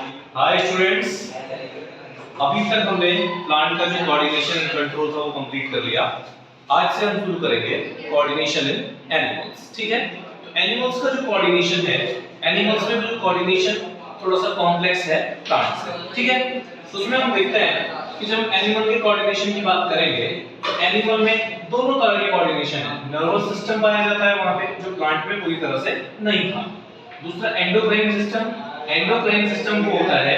Hi students, अभी तक हमने प्लांट का जो कोऑर्डिनेशन एंड कंट्रोल था वो कंप्लीट कर लिया। आज से हम शुरू करेंगे कोऑर्डिनेशन इन एनिमल्स। ठीक है, एनिमल्स का जो कोऑर्डिनेशन है, एनिमल्स में जो कोऑर्डिनेशन थोड़ा सा कॉम्प्लेक्स है प्लांट से। ठीक है, तो उसमें हम देखते हैं कि जब एनिमल के कोऑर्डिनेशन की बात करेंगे तो एनिमल में दोनों तरह के कोऑर्डिनेशन है। नर्वस सिस्टम पाया जाता है वहां पे जो प्लांट में पूरी तरह से नहीं था। दूसरा एंडोक्राइन सिस्टम। एंडोक्राइन सिस्टम वो होता है,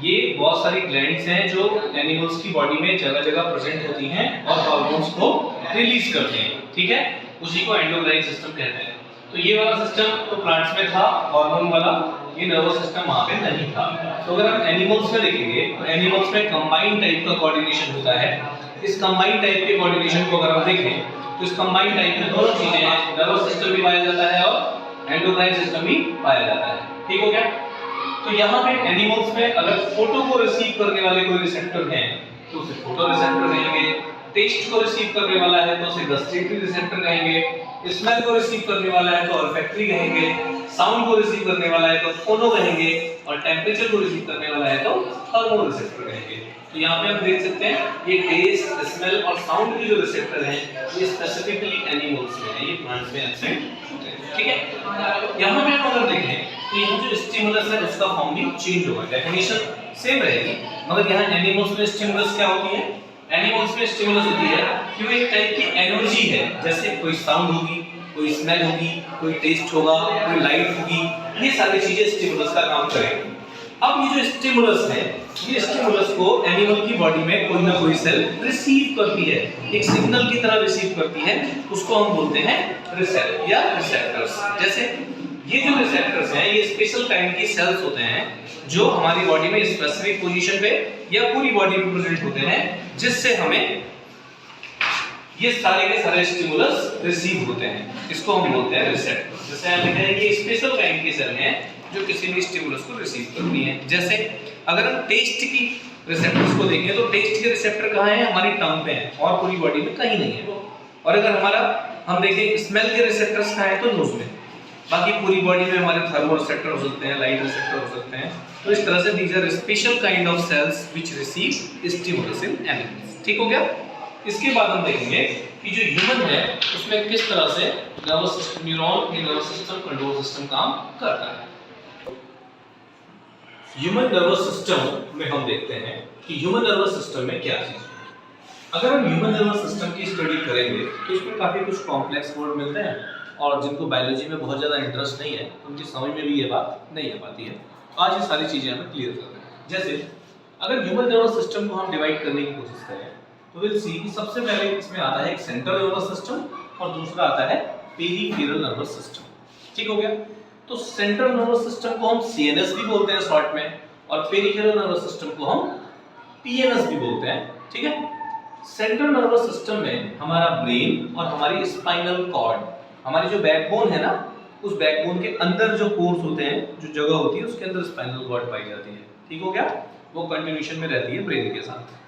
ये बहुत सारी ग्लैंड्स हैं जो एनिमल्स की बॉडी में जगह-जगह प्रेजेंट होती हैं और हार्मोन्स को रिलीज करती हैं। ठीक है, उसी को एंडोक्राइन सिस्टम कहते हैं। तो ये वाला सिस्टम तो प्लांट्स में था, हार्मोन वाला, ये नर्वस सिस्टम वहां पे नहीं था। तो अगर हम एनिमल्स में देखेंगे तो एनिमल्स में कंबाइंड टाइप का कोऑर्डिनेशन होता है। इस कंबाइंड टाइप के कोऑर्डिनेशन को अगर हम देखें तो इस कंबाइंड टाइप में दोनों चीजें हैं, नर्वस सिस्टम भी पाया जाता है और एंडोक्राइन सिस्टम भी पाया जाता है। ठीक हो गया? तो यहाँ पे एनिमल्स में अगर फोटो को रिसीव करने वाले कोई रिसेप्टर हैं तो उसे फोटो रिसेप्टर कहेंगे, टेस्ट को रिसीव करने वाला है तो उसे गस्टेटरी रिसेप्टर कहेंगे, स्मेल को रिसीव करने वाला है तो ऑल्फैक्टरी कहेंगे, साउंड को रिसीव करने वाला है तो फोनो कहेंगे और टेंपरेचर को रिसीव करने वाला है तो थर्मो रिसेप्टर कहेंगे। तो यहाँ पे हम देख सकते हैं ये टेस्ट, स्मेल और साउंड के जो रिसेप्टर हैं ये स्पेसिफिकली एनिमल्स में है, ये प्लांट्स में एब्सेंट होते हैं। ठीक है, यहाँ पे हम अगर देखें तो यहाँ जो स्टिमुलस है उसका फॉर्म भी चेंज होगा, डेफिनेशन सेम रहेगी, मगर यहाँ एनिमल्स में स्टिमुलस क्या होती है? एनिमल्स में स्टिमुलस होती है कि वो एक टाइप की एनर्जी है, जैसे कोई साउंड होगी, कोई स्मेल होगी, कोई टेस्ट होगा, कोई लाइट होगी, ये सारी चीजें स्टिमुलस का काम करेंगी। अब ये जो स्टिमुलस है, ये स्टिमुलस को एनिमल की बॉडी में कोई ना कोई सेल रिसीव करती है, एक सिग्नल की तरह रिसीव करती है, उसको हम बोलते हैं रिसेप्टर या रिसेप्टर्स। जैसे ये जो रिसेप्टर्स हैं ये स्पेशल काइंड की सेल्स होते हैं जो हमारी बॉडी में स्पेसिफिक पोजीशन पे या पूरी बॉडी में प्रेजेंट होते हैं, जिससे हमें ये सारे के सारे स्टिमुलस रिसीव होते हैं, इसको हम बोलते हैं रिसेप्टर। जैसे हम कहते हैं कि स्पेशल काइंड की सेल हैं जो किसी भी स्टिमुलस को रिसीव करती हैं। जैसे अगर हम टेस्ट की रिसेप्टर्स को देखें तो टेस्ट के रिसेप्टर कहाँ हैं? हमारी टंग पे हैं और पूरी बॉडी में कहीं नहीं है। और अगर हम देखें स्मेल के रिसेप्टर्स कहाँ हैं तो नोज में, बाकी पूरी बॉडी में हमारे थर्मो रिसेप्टर हो सकते हैं, लाइट रिसेप्टर हो सकते हैं। तो इस तरह से these are special kind of cells which receive stimulus in animals. ठीक हो गया? इसके बाद हम देखेंगे कि जो ह्यूमन है उसमें किस तरह से nervous system, neuron, nervous system, control system काम करता है। ह्यूमन नर्वस सिस्टम में हम देखते हैं कि ह्यूमन नर्वस सिस्टम में क्या चीज है। अगर हम ह्यूमन नर्वस सिस्टम की स्टडी करेंगे तो इसमें काफी कुछ कॉम्प्लेक्स वर्ड मिलते हैं और जिनको बायोलॉजी में बहुत ज़्यादा इंटरेस्ट नहीं है उनकी समझ में भी ये बात नहीं आ पाती है। आज ये सारी चीज़ें हमें क्लियर कर रहे हैं। जैसे अगर ह्यूमन नर्वस सिस्टम को हम डिवाइड करने की कोशिश करें तो विल सी कि सबसे पहले इसमें आता है एक सेंट्रल नर्वस सिस्टम और दूसरा आता है पेरिफेरल नर्वस सिस्टम। ठीक हो गया? तो सेंट्रल नर्वस सिस्टम को हम सीएनएस भी बोलते हैं शॉर्ट में और पेरिफेरल नर्वस सिस्टम को हम पीएनएस भी बोलते हैं। ठीक है, सेंट्रल नर्वस सिस्टम में हमारा ब्रेन और हमारी स्पाइनल कॉर्ड, हमारी जो बैकबोन है ना, उस बैकबोन के अंदर जो पोर्स होते हैं, जो जगह होती है उसके अंदर स्पाइनल कॉर्ड पाई जाती है। ठीक हो गया? वो कंटिन्यूएशन में रहती है ब्रेन के साथ।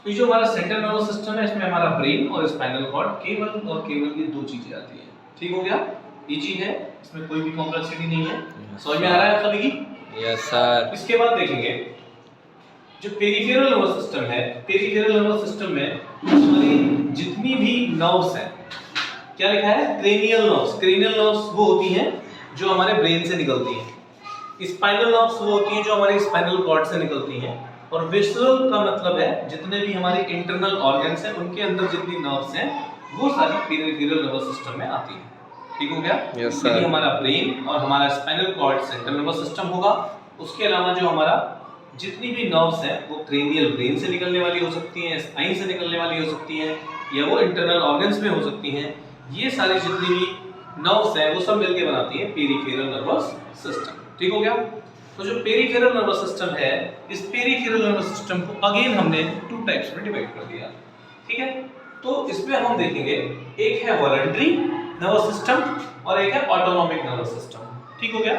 तो जो हमारा सेंट्रल नर्वस सिस्टम है इसमें हमारा ब्रेन और स्पाइनल कॉर्ड केवल और केवल ये दो चीजें आती हैं। ठीक हो गया? ये चीज है, इसमें कोई भी कॉम्प्लेक्सिटी नहीं है। समझ में आ रहा है सभी की? Yes sir. इसके बाद देखेंगे जो पेरिफेरल नर्वस सिस्टम है, पेरिफेरल नर्वस सिस्टम में हमारी जितनी भी नर्व्स हैं, क्या लिखा है? Cranial nerves. क्रेनियल नर्व्स वो होती हैं जो हमारे ब्रेन से निकलती हैं। स्पाइनल नर्व्स वो होती हैं जो हमारे स्पाइनल कॉर्ड से निकलती हैं। और विसरल का मतलब है जितने भी हमारे इंटरनल ऑर्गन्स हैं उनके अंदर जितनी नर्व्स हैं वो सारी पेरिफेरल नर्वस सिस्टम में आती हैं। ठीक हो गया? Yes sir. हमारा ब्रेन और हमारा spinal cord central nervous system होगा। उसके अलावा जो हमारा जितनी भी नर्व्स हैं वो क्रेनियल ब्रेन से निकलने वाली हो सकती हैं, स्पाइन से निकलने वाली हो सकती हैं, या वो इंटरनल ऑर्गन्स में हो सकती हैं। ये सारी जितनी भी नर्व्स हैं वो सब मिलकर बनाती हैं पेरिफेरल नर्वस सिस्टम। ठीक हो गया? तो जो पेरिफेरल नर्वस सिस्टम है, इस पेरिफेरल नर्वस सिस्टम को अगेन हमने टू टाइप्स में डिवाइड कर दिया। ठीक है, तो इसमें हम देखेंगे एक है वॉलंटरी नर्वस सिस्टम और एक है ऑटोनॉमिक नर्वस सिस्टम। ठीक हो गया?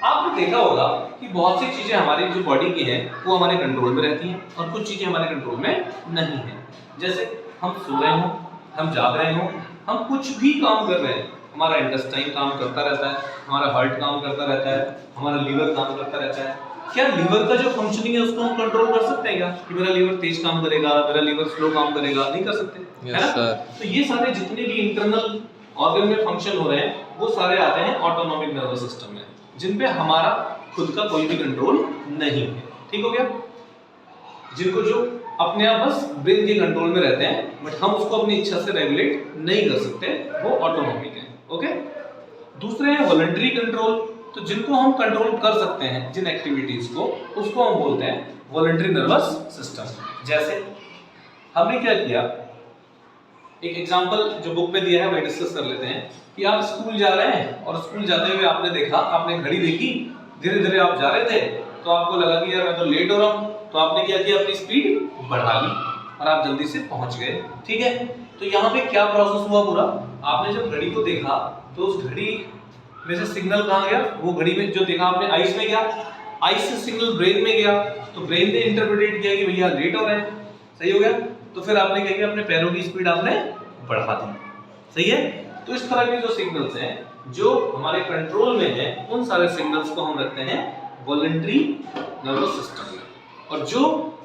आपने देखा होगा कि बहुत सी चीजें हमारी जो बॉडी की हैं वो हमारे कंट्रोल में रहती हैं और कुछ चीजें हमारे कंट्रोल में नहीं है। जैसे हम सो रहे हो, हम जाग रहे हो, हम कुछ भी काम कर रहे हैं, हमारा इंटेस्टाइन काम करता रहता है, हमारा हार्ट काम करता रहता है, हमारा लीवर काम करता रहता है, क्या लीवर का जो फंक्शनिंग है उसको हम कंट्रोल कर सकते हैं क्या कि मेरा लीवर तेज काम करेगा, मेरा लीवर स्लो काम करेगा? नहीं कर सकते, है ना? तो ये सारे जितने भी इंटरनल ऑर्गन में फंक्शन हो रहे हैं वो सारे आते हैं ऑटोनॉमिक नर्वस सिस्टम में, जिन पे हमारा खुद का कोई भी कंट्रोल नहीं है। ठीक हो गया? जिनको जो अपने आप बस ब्रेन के कंट्रोल में रहते हैं, बट हम उसको अपनी इच्छा से रेगुलेट नहीं कर सकते, वो ऑटोनॉमिक है। ओके? दूसरे है वॉलंटरी कंट्रोल। तो जिनको हम कंट्रोल कर सकते हैं, जिन एक्टिविटीज को, उसको हम बोलते हैं वॉलंटरी नर्वस सिस्टम। जैसे हमने क्या किया, एक एग्जांपल जो बुक में दिया है वही डिस्कस कर लेते हैं कि आप स्कूल जा रहे हैं और स्कूल जाते हुए आपने देखा, आपने घड़ी देखी, धीरे धीरे आप जा रहे थे तो आपको लगा कि यार मैं तो लेट हो रहा हूँ, तो आपने क्या किया, अपनी स्पीड बढ़ा ली और आप जल्दी से पहुंच गए। ठीक है? तो यहाँ पे क्या प्रोसेस हुआ पूरा, आपने जब घड़ी को देखा तो उस घड़ी में से सिग्नल कहाँ गया, वो घड़ी में जो देखा आपने आइस में गया, आइस से सिग्नल ब्रेन में गया, तो ब्रेन ने इंटरप्रेट किया कि भैया लेट हो रहे हैं। सही हो गया? तो फिर आपने क्या किया, अपने पैरों की स्पीड आपने बढ़ा दी। सही है? तो इस तरह के जो सिग्नल्स हैं जो हमारे कंट्रोल में है, उन सारे सिग्नल्स को हम रखते हैं वॉलंटरी नर्वस सिस्टम में। और जो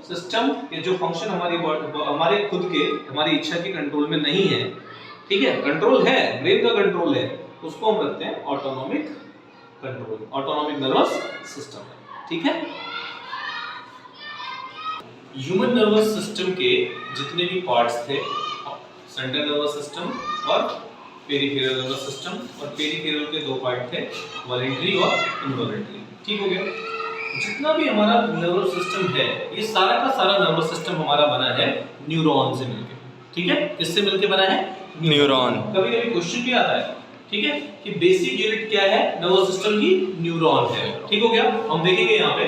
सिस्टम या जो फंक्शन हमारे खुद के, हमारी इच्छा के कंट्रोल में नहीं है, ठीक है, कंट्रोल है, ब्रेन का कंट्रोल है, उसको हम रखते हैं autonomic control, autonomic nervous system. ठीक है? ह्यूमन नर्वस सिस्टम के जितने भी पार्ट्स थे, सेंट्रल नर्वस सिस्टम और पेरिफेरल नर्वस सिस्टम, और पेरिफेरल के दो पार्ट थे, वॉलंटरी और इनवॉलंटरी। ठीक हो गया? जितना भी हमारा नर्वस सिस्टम है, ये सारा का सारा नर्वस सिस्टम हमारा बना है न्यूरॉन से मिलकर। ठीक है? किससे मिलकर बना है? न्यूरॉन। कभी कभी क्वेश्चन भी आता है, ठीक है, कि बेसिक यूनिट क्या है नर्वस सिस्टम की? न्यूरॉन है। ठीक हो गया? हम देखेंगे यहाँ पे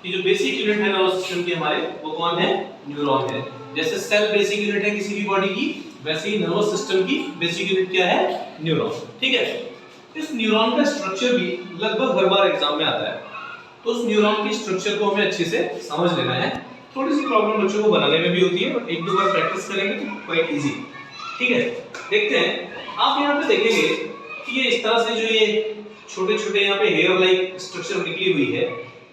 कि जो बेसिक यूनिट है नर्वस सिस्टम के हमारे, वो कौन है? न्यूरॉन है। जैसे सेल बेसिक यूनिट है किसी भी बॉडी की, वैसे ही नर्वस सिस्टम की बेसिक यूनिट क्या है? न्यूरॉन। ठीक है? इस न्यूरॉन का स्ट्रक्चर भी लगभग हर बार एग्जाम में आता है, तो उस न्यूरॉन की स्ट्रक्चर को हमें अच्छे से समझ लेना है। थोड़ी सी प्रॉब्लम बच्चों को बनाने में भी होती है, बट एक दो बार प्रैक्टिस करेंगे तो क्वाइट इजी। ठीक है? देखते हैं, आप यहाँ पे देखेंगे कि ये इस तरह से जो ये छोटे छोटे यहाँ पे हेयर लाइक स्ट्रक्चर निकली हुई है,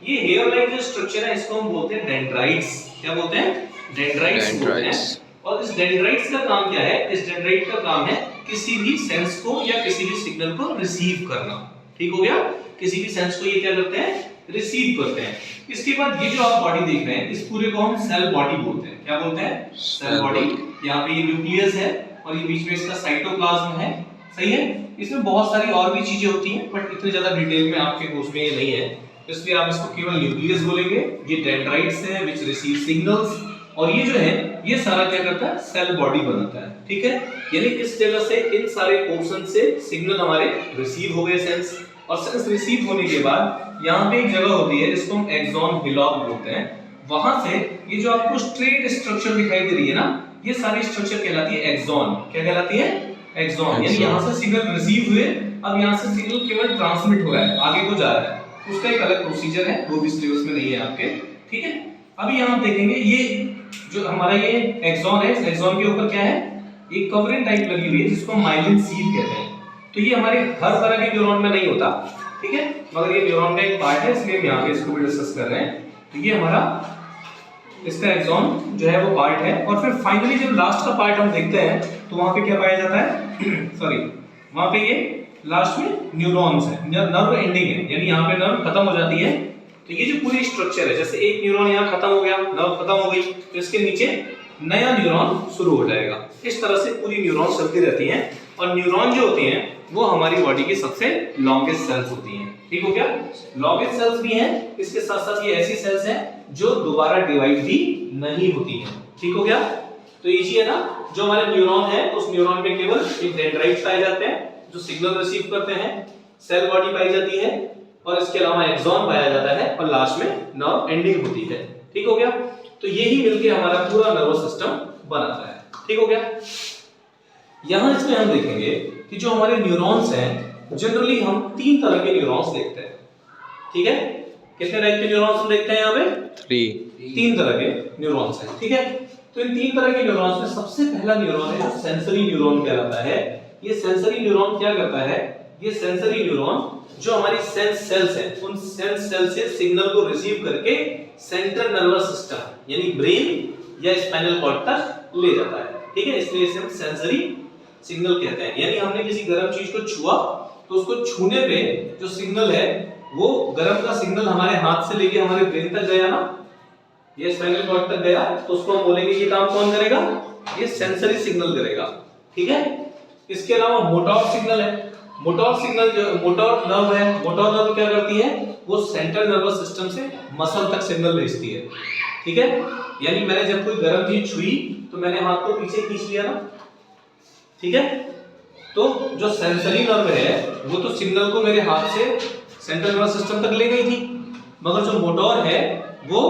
ये हेयर लाइक जो स्ट्रक्चर है इसको हम बोलते हैं डेंड्राइट्स। क्या बोलते हैं? डेंड्राइट्स बोलते हैं। और इस डेंड्राइट्स का काम क्या है? इस डेंड्राइट का काम है किसी भी सेंस को या किसी भी सिग्नल को रिसीव करना। ठीक हो गया? किसी भी सेंस को ये क्या करते हैं? रिसीव करते हैं। इसके बाद ये जो आप बॉडी देख रहे हैं, इस पूरे को हम सेल बॉडी बोलते हैं। क्या बोलते हैं? Cell body. यहाँ पे ये न्यूक्लियस है और ये बीच में इसका साइटोप्लाज्म है। सही है? इसमें बहुत सारी और भी चीजें होती हैं, बट इतनी ज्यादा डिटेल में आपके कोर्स में ये नहीं है, इसलिए आप इसको केवल न्यूक्लियस बोलेंगे। ये डेंड्राइट्स हैं व्हिच रिसीव सिग्नल्स, और ये जो है ये सारा क्या करता है? सेल बॉडी बनाता है। ठीक है? यानी इस जगह से, इन सारे पोर्शन से सिग्नल हमारे रिसीव हो गए सेंस, और सेंस रिसीव होने के बाद यहाँ पे एक जगह होती है जिसको हम एक्सॉन हिलॉक बोलते हैं। वहां से ये जो आपको स्ट्रेट स्ट्रक्चर दिखाई दे रही है ना, ये सारी स्ट्रक्चर कहलाती है एक्सॉन। क्या कहलाती है? एक्सॉन। यानी यहाँ से सिग्नल रिसीव हुए, अब यहाँ से सिग्नल केवल ट्रांसमिट हो रहा है, आगे को जा रहा है, उसका एक अलग प्रोसीजर है, वो भी सिलेबस में नहीं है आपके। ठीक है? अभी यहाँ देखेंगे ये जो हमारा ये एक्सॉन है, इस एक्सॉन के ऊपर क्या है? एक कवरिंग टाइप लगी हुई है जिसको माइलिन शीथ कहते हैं। तो ये हमारे हर तरह के न्यूरॉन में नहीं होता, ठीक है, मगर ये न्यूरॉन का एक पार्ट है, इसलिए हम यहाँ पे इसको भी डिस्कस कर रहे हैं। तो ये हमारा इसका एक्सॉन जो है वो पार्ट है। और फिर फाइनली जब लास्ट का पार्ट हम देखते हैं तो वहां पे क्या पाया जाता है? सॉरी, वहां पे ये लास्ट में न्यूरॉन्स है, नर्व एंडिंग है, यानी यहाँ पे नर्व खत्म हो जाती है। तो ये जो पूरी स्ट्रक्चर है, जैसे एक न्यूरॉन यहाँ खत्म हो गया, नर्व खत्म हो गई, तो इसके नीचे नया न्यूरॉन शुरू हो जाएगा। इस तरह से पूरी न्यूरॉन चलती रहती हैं। और न्यूरॉन जो होती हैं वो हमारी बॉडी की सबसे लॉन्गेस्ट सेल्स होती हैं। ठीक हो गया? लॉन्गेस्ट सेल्स भी हैं, इसके साथ साथ ये ऐसी सेल्स हैं जो दोबारा डिवाइड भी नहीं होती हैं। ठीक हो गया? तो इजी है ना? जो हमारे न्यूरॉन है उस न्यूरॉन में केवल एक डेंड्राइट्स पाए जाते हैं जो सिग्नल रिसीव करते हैं, सेल बॉडी पाई जाती है, और इसके अलावा एक्सॉन पाया जाता है, और लास्ट में नर्व एंडिंग होती है। ठीक हो गया? तो यही मिलके हमारा पूरा नर्वस सिस्टम बनाता है। ठीक हो गया? यहां इसमें हम देखेंगे कि जो हमारे न्यूरॉन्स हैं, जनरली हम 3 तरह के न्यूरॉन्स देखते हैं। ठीक है? कितने टाइप के न्यूरॉन्स हम देखते हैं यहाँ पे? 3 तरह के न्यूरॉन्स हैं। ठीक है? तो इन 3 तरह के न्यूरॉन्स में सबसे पहला न्यूरॉन है जो सेंसरी न्यूरॉन कहलाता है। ये सेंसरी न्यूरॉन क्या करता है ये सेंसरी न्यूरॉन जो हमारी सेंस सेल्स हैं, उन सेंस सेल से सिग्नल को रिसीव करके सेंट्रल नर्वस सिस्टम यानी ब्रेन या स्पाइनल कॉर्ड तक ले जाता है। ठीक है, इसलिए इसे हम सेंसरी सिग्नल कहते हैं। यानी हमने किसी गर्म चीज को छुआ तो उसको छूने पे जो सिग्नल है वो गर्म का सिग्नल हमारे हाथ से लेके हमारे ब्रेन तक गया ना, ये स्पाइनल कॉर्ड तक गया, तो उसको हम बोलेंगे ये काम कौन करेगा, ये सेंसरी सिग्नल करेगा। ठीक है, इसके अलावा मोटर सिग्नल है। मोटर सिग्नल जो मोटर नर्व है, मोटर नर्व क्या करती है, वो सेंट्रल नर्वस सिस्टम से मसल तक सिग्नल भेजती है। ठीक है, यानी मैंने जब कोई गर्म चीज छुई तो मैंने हाथ को पीछे खींच लिया ना। ठीक है, तो जो सेंसरी नर्व है वो तो सिग्नल को मेरे हाथ से सेंट्रल नर्वस सिस्टम तक ले गई थी, मगर जो मोटर है वो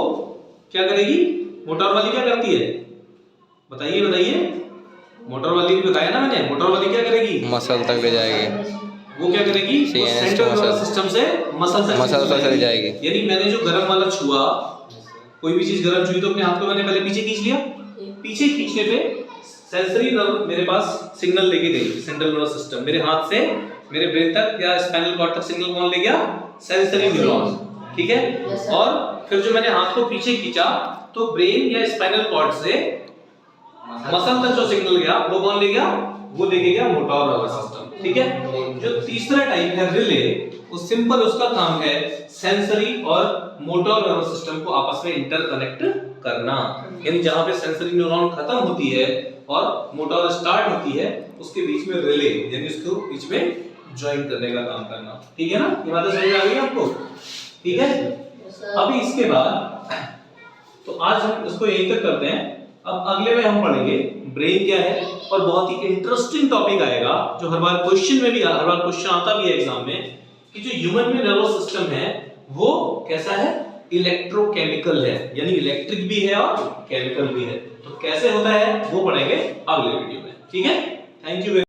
क्या करेगी, मोटर वाली क्या करती है, बताइए बताइए, मोटर वाली भी बताया ना मैंने, मोटर वाली क्या करेगी, मसल तक ले जाएगी। वो क्या करेगी, वो सेंट्रल नर्वस सिस्टम से मसल तक चली जाएगी। यानी मैंने जो गर्म वाला छुआ, कोई भी चीज गर्म छुई तो अपने हाथ को मैंने पहले पीछे खींच लिया, पीछे खींचने पे सेंसरी नर्व मेरे पास सिग्नल लेके गई, सेंट्रल नर्वस सिस्टम मेरे हाथ से मेरे ब्रेन तक या स्पाइनल कॉर्ड तक सिग्नल कौन ले गया, सेंसरी न्यूरॉन। ठीक है, और फिर जो मैंने हाथ को पीछे खींचा तो ब्रेन या स्पाइनल कॉर्ड से मसल तक जो सिग्नल गया वो कौन ले गया, वो लेके गया मोटर नर्वस सिस्टम। ठीक है, जो तीसरा टाइप है रिले, वो सिंपल उसका काम है सेंसरी और मोटर नर्वस सिस्टम को आपस में इंटरकनेक्ट करना। यानी जहां पे सेंसरी न्यूरॉन खत्म होती है और मोटर स्टार्ट होती है उसके बीच में रिले यानी उसको बीच में ज्वाइन करने का काम करना। ठीक है ना, ये बातें समझ आ गई आपको। ठीक है, अभी इसके बाद तो आज हम इसको यहीं तक करते हैं। अब अगले में हम पढ़ेंगे ब्रेन क्या है, और बहुत ही इंटरेस्टिंग टॉपिक आएगा जो हर बार क्वेश्चन में भी हर बार क्वेश्चन आता भी है एग्जाम में, कि जो ह्यूमन में नर्वस सिस्टम है वो कैसा है, इलेक्ट्रोकेमिकल है, यानी इलेक्ट्रिक भी है और केमिकल भी है। तो कैसे होता है वो पढ़ेंगे अगले वीडियो में। ठीक है, थैंक यू।